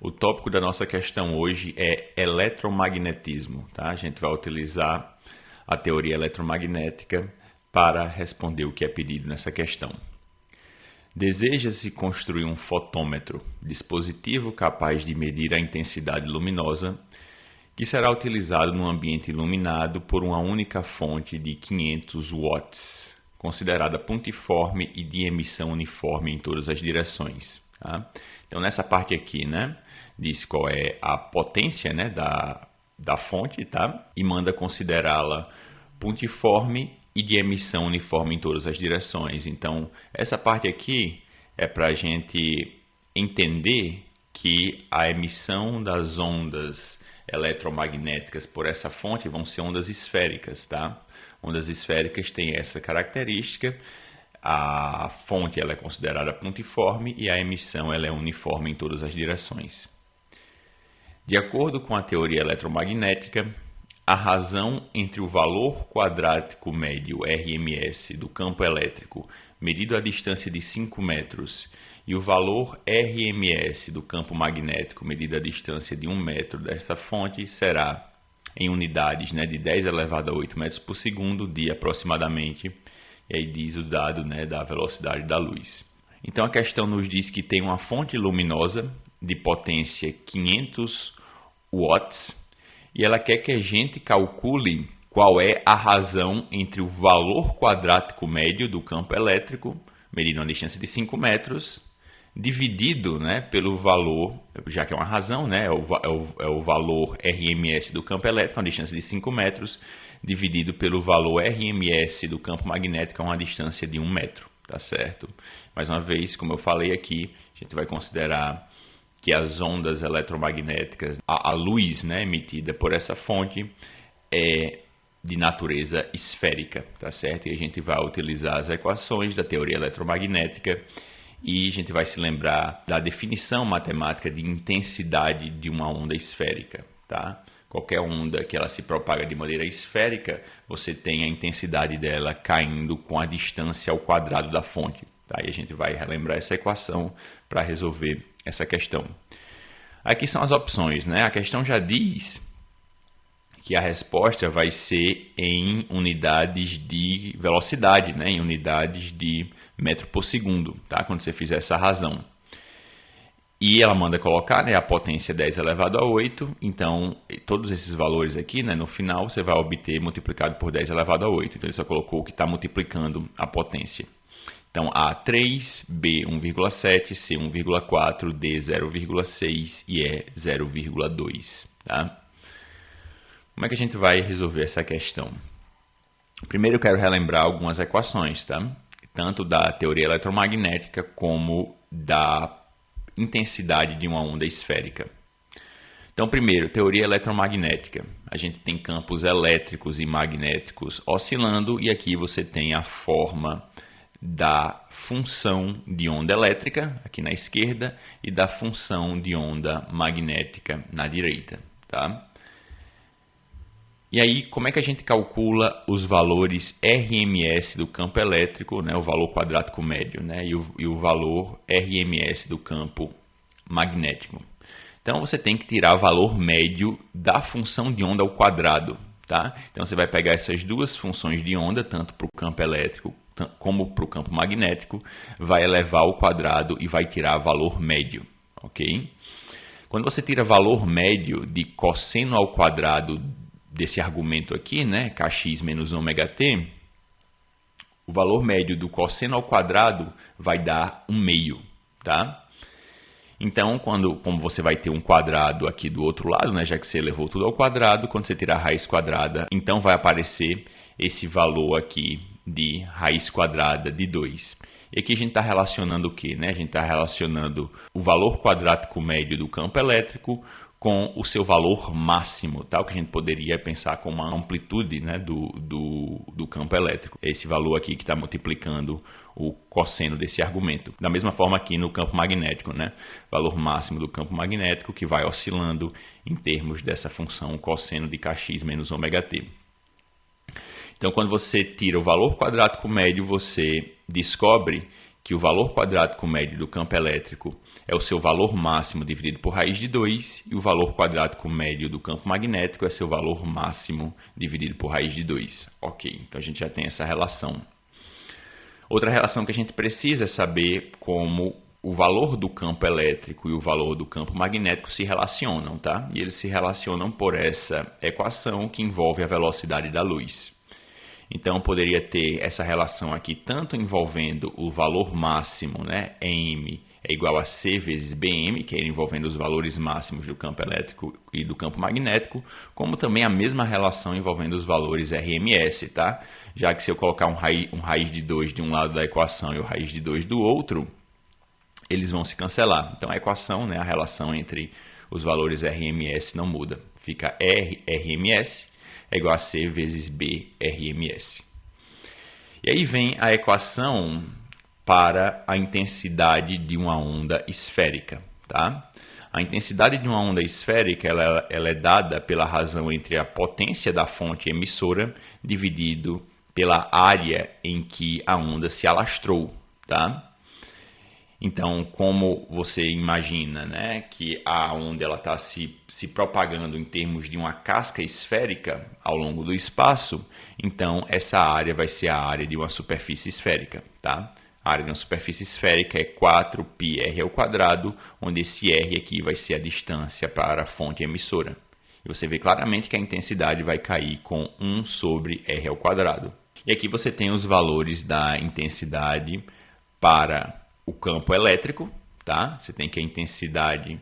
O tópico da nossa questão hoje é eletromagnetismo, tá? A gente vai utilizar a teoria eletromagnética para responder o que é pedido nessa questão. Deseja-se construir um fotômetro, dispositivo capaz de medir a intensidade luminosa, que será utilizado num ambiente iluminado por uma única fonte de 500 watts, considerada pontiforme e de emissão uniforme em todas as direções. Tá? Então, nessa parte aqui, né, diz qual é a potência, né, da fonte, tá? E manda considerá-la pontiforme e de emissão uniforme em todas as direções. Então, essa parte aqui é para a gente entender que a emissão das ondas eletromagnéticas por essa fonte vão ser ondas esféricas, tá? Ondas esféricas têm essa característica. A fonte ela é considerada pontiforme e a emissão ela é uniforme em todas as direções. De acordo com a teoria eletromagnética, a razão entre o valor quadrático médio RMS do campo elétrico medido à distância de 5 metros e o valor RMS do campo magnético medido à distância de 1 metro desta fonte será em unidades, né, de 10 elevado a 8 metros por segundo, de aproximadamente, e aí diz o dado, né, da velocidade da luz. Então a questão nos diz que tem uma fonte luminosa de potência 500 watts e ela quer que a gente calcule qual é a razão entre o valor quadrático médio do campo elétrico, medido a distância de 5 metros, dividido, né, pelo valor, já que é uma razão, né, é o valor RMS do campo elétrico, a distância de 5 metros, dividido pelo valor RMS do campo magnético a uma distância de 1 metro, tá certo? Mais uma vez, como eu falei aqui, a gente vai considerar que as ondas eletromagnéticas, a luz, né, emitida por essa fonte é de natureza esférica, tá certo? E a gente vai utilizar as equações da teoria eletromagnética e a gente vai se lembrar da definição matemática de intensidade de uma onda esférica, tá? Qualquer onda que ela se propaga de maneira esférica, você tem a intensidade dela caindo com a distância ao quadrado da fonte, tá? E a gente vai relembrar essa equação para resolver essa questão. Aqui são as opções, né? A questão já diz que a resposta vai ser em unidades de velocidade, né? Em unidades de metro por segundo, tá? Quando você fizer essa razão. E ela manda colocar, né, a potência 10 elevado a 8, então todos esses valores aqui, né, no final você vai obter multiplicado por 10 elevado a 8. Então ele só colocou o que está multiplicando a potência. Então A 3, B 1,7, C 1,4, D 0,6 e E 0,2, tá? Como é que a gente vai resolver essa questão? Primeiro eu quero relembrar algumas equações, tá? Tanto da teoria eletromagnética como da intensidade de uma onda esférica. Então, primeiro, teoria eletromagnética. A gente tem campos elétricos e magnéticos oscilando e aqui você tem a forma da função de onda elétrica, aqui na esquerda, e da função de onda magnética na direita, tá? E aí, como é que a gente calcula os valores RMS do campo elétrico, né, o valor quadrático médio, né, e o valor RMS do campo magnético? Então, você tem que tirar o valor médio da função de onda ao quadrado, tá? Então, você vai pegar essas duas funções de onda, tanto para o campo elétrico como para o campo magnético, vai elevar ao quadrado e vai tirar valor médio, ok? Quando você tira valor médio de cosseno ao quadrado desse argumento aqui, né, kx menos ômega t, o valor médio do cosseno ao quadrado vai dar 1/2, tá? Então, como você vai ter um quadrado aqui do outro lado, né, já que você elevou tudo ao quadrado, quando você tirar a raiz quadrada, então vai aparecer esse valor aqui de raiz quadrada de 2. E aqui a gente está relacionando o quê? Né? A gente está relacionando o valor quadrático médio do campo elétrico com o seu valor máximo, tá? O que a gente poderia pensar como uma amplitude, né, do campo elétrico. Esse valor aqui que está multiplicando o cosseno desse argumento. Da mesma forma aqui no campo magnético, né? Valor máximo do campo magnético que vai oscilando em termos dessa função cosseno de kx menos ômega t. Então, quando você tira o valor quadrático médio, você descobre que o valor quadrático médio do campo elétrico é o seu valor máximo dividido por raiz de 2 e o valor quadrático médio do campo magnético é seu valor máximo dividido por raiz de 2. Ok, então a gente já tem essa relação. Outra relação que a gente precisa é saber como o valor do campo elétrico e o valor do campo magnético se relacionam, tá? E eles se relacionam por essa equação que envolve a velocidade da luz. Então, poderia ter essa relação aqui, tanto envolvendo o valor máximo, né, M é igual a C vezes BM, que é envolvendo os valores máximos do campo elétrico e do campo magnético, como também a mesma relação envolvendo os valores RMS, tá? Já que se eu colocar um raiz de 2 de um lado da equação e o raiz de 2 do outro, eles vão se cancelar. Então, a equação, né, a relação entre os valores RMS não muda. Fica RMS é igual a C vezes B RMS. E aí vem a equação para a intensidade de uma onda esférica, tá? A intensidade de uma onda esférica ela é dada pela razão entre a potência da fonte emissora dividido pela área em que a onda se alastrou, tá? Então, como você imagina, né, que a onda está se propagando em termos de uma casca esférica ao longo do espaço, então essa área vai ser a área de uma superfície esférica, tá? A área de uma superfície esférica é 4πr², onde esse r aqui vai ser a distância para a fonte emissora. E você vê claramente que a intensidade vai cair com 1 sobre r². E aqui você tem os valores da intensidade para o campo elétrico, tá? Você tem que a intensidade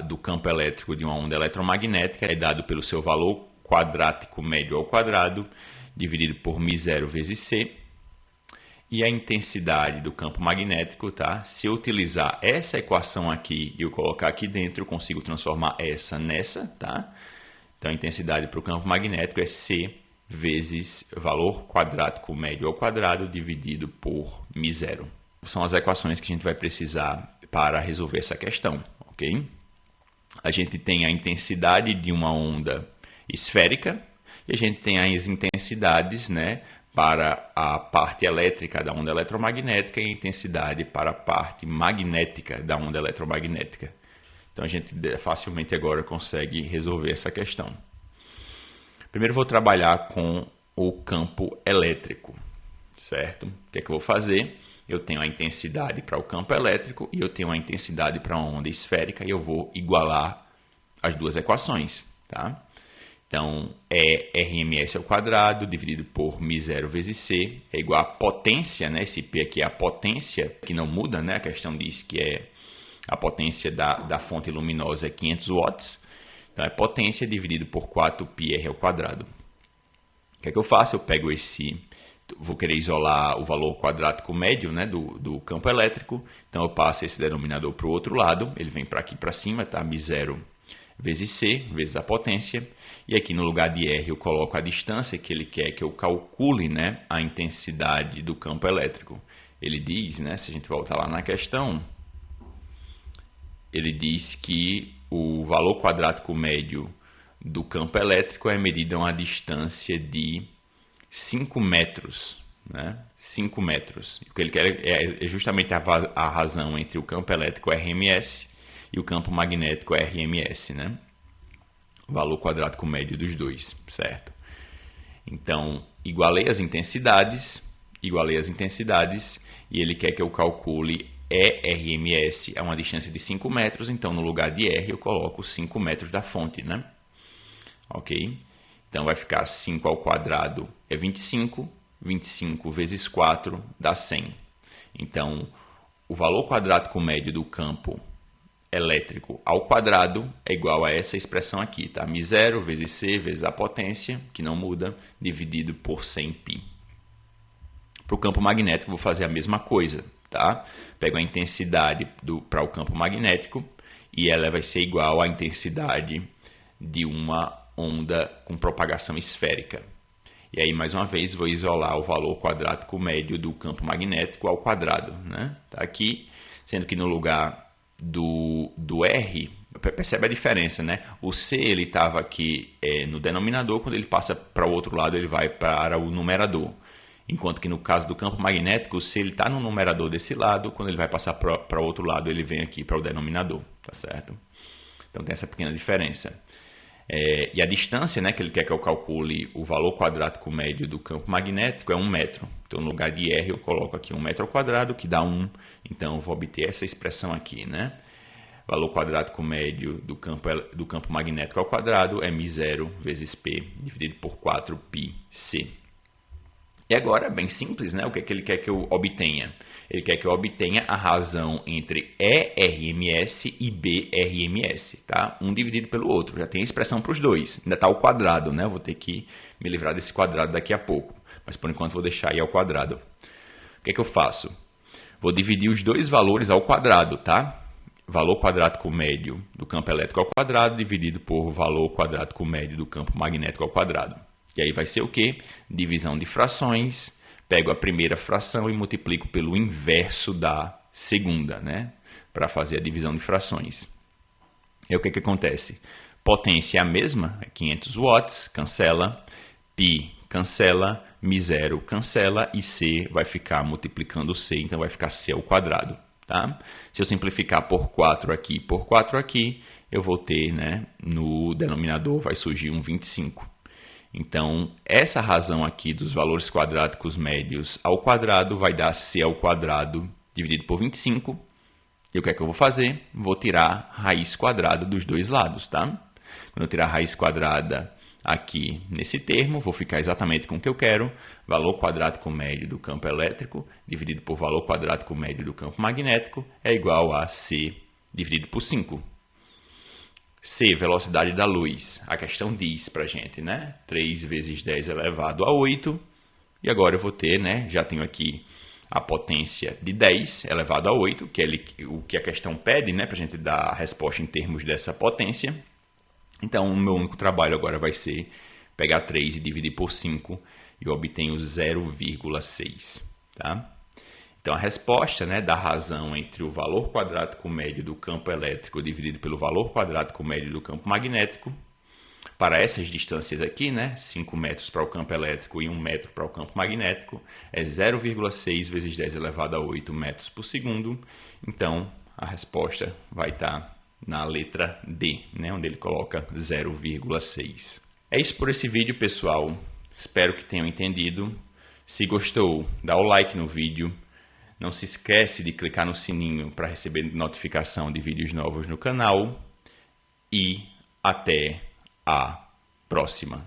do campo elétrico de uma onda eletromagnética é dado pelo seu valor quadrático médio ao quadrado, dividido por μ0 vezes C. E a intensidade do campo magnético, tá? Se eu utilizar essa equação aqui e eu colocar aqui dentro, eu consigo transformar essa nessa, tá? Então, a intensidade para o campo magnético é C vezes valor quadrático médio ao quadrado, dividido por μ0. São as equações que a gente vai precisar para resolver essa questão, ok? A gente tem a intensidade de uma onda esférica e a gente tem as intensidades, né, para a parte elétrica da onda eletromagnética e a intensidade para a parte magnética da onda eletromagnética. Então, a gente facilmente agora consegue resolver essa questão. Primeiro, vou trabalhar com o campo elétrico, certo? O que é que eu vou fazer? Eu tenho a intensidade para o campo elétrico e eu tenho a intensidade para a onda esférica e eu vou igualar as duas equações, tá? Então, RMS² dividido por μ0 vezes C é igual a potência, né? Esse P aqui é a potência, que não muda, né? A questão diz que a potência da fonte luminosa é 500 watts. Então, é potência dividido por 4πr². O que é que eu faço? Eu pego vou querer isolar o valor quadrático médio, né, do campo elétrico. Então, eu passo esse denominador para o outro lado. Ele vem para aqui para cima, tá? μ0 vezes C, vezes a potência. E aqui no lugar de R eu coloco a distância que ele quer que eu calcule, né, a intensidade do campo elétrico. Ele diz, né, se a gente voltar lá na questão, ele diz que o valor quadrático médio do campo elétrico é medido a uma distância de 5 metros, né? 5 metros. O que ele quer é justamente a razão entre o campo elétrico RMS e o campo magnético RMS, né? O valor quadrático médio dos dois, certo? Então, igualei as intensidades e ele quer que eu calcule RMS a uma distância de 5 metros, então no lugar de R eu coloco 5 metros da fonte, né? Ok? Então, vai ficar 5 ao quadrado é 25, 25 vezes 4 dá 100. Então, o valor quadrático médio do campo elétrico ao quadrado é igual a essa expressão aqui, tá? μ0 vezes C vezes a potência, que não muda, dividido por 100π. Para o campo magnético, vou fazer a mesma coisa, tá? Pego a intensidade para o campo magnético e ela vai ser igual à intensidade de uma onda com propagação esférica. E aí, mais uma vez, vou isolar o valor quadrático médio do campo magnético ao quadrado, né? Tá aqui, sendo que no lugar do R, percebe a diferença, né? O C ele estava aqui no denominador, quando ele passa para o outro lado, ele vai para o numerador. Enquanto que no caso do campo magnético, se ele está no numerador desse lado, quando ele vai passar para o outro lado, ele vem aqui para o denominador, tá certo? Então tem essa pequena diferença. E a distância, né, que ele quer que eu calcule o valor quadrático médio do campo magnético é 1 metro. Então no lugar de R eu coloco aqui 1 metro ao quadrado, que dá 1. Então eu vou obter essa expressão aqui, né? Valor quadrático médio do campo magnético ao quadrado é μ0 vezes P dividido por 4πc. E agora, bem simples, né? O que é que ele quer que eu obtenha? Ele quer que eu obtenha a razão entre ERMS e BRMS, tá? Um dividido pelo outro. Já tem a expressão para os dois. Ainda está ao quadrado, né? Eu vou ter que me livrar desse quadrado daqui a pouco. Mas, por enquanto, vou deixar aí ao quadrado. O que é que eu faço? Vou dividir os dois valores ao quadrado, tá? Valor quadrático médio do campo elétrico ao quadrado dividido por valor quadrático médio do campo magnético ao quadrado. E aí vai ser o quê? Divisão de frações. Pego a primeira fração e multiplico pelo inverso da segunda, né? Para fazer a divisão de frações. E o que acontece? Potência é a mesma, é 500 watts, cancela. Π cancela, μ0 cancela e C vai ficar multiplicando C, então vai ficar C ao quadrado. Tá? Se eu simplificar por 4 aqui e por 4 aqui, eu vou ter, né, no denominador vai surgir um 25. Então, essa razão aqui dos valores quadráticos médios ao quadrado vai dar C ao quadrado dividido por 25. E o que é que eu vou fazer? Vou tirar raiz quadrada dos dois lados, tá? Quando eu tirar a raiz quadrada aqui nesse termo, vou ficar exatamente com o que eu quero. Valor quadrático médio do campo elétrico dividido por valor quadrático médio do campo magnético é igual a C dividido por 5. C, velocidade da luz. A questão diz pra gente, né? 3 vezes 10 elevado a 8. E agora eu vou ter, né? Já tenho aqui a potência de 10 elevado a 8, que é o que a questão pede, né? Pra gente dar a resposta em termos dessa potência. Então, o meu único trabalho agora vai ser pegar 3 e dividir por 5 e eu obtenho 0,6, tá? Então, a resposta, né, da razão entre o valor quadrático médio do campo elétrico dividido pelo valor quadrático médio do campo magnético, para essas distâncias aqui, né, 5 metros para o campo elétrico e 1 metro para o campo magnético, é 0,6 vezes 10 elevado a 8 metros por segundo. Então, a resposta vai estar na letra D, né, onde ele coloca 0,6. É isso por esse vídeo, pessoal. Espero que tenham entendido. Se gostou, dá o like no vídeo. Não se esquece de clicar no sininho para receber notificação de vídeos novos no canal. E até a próxima.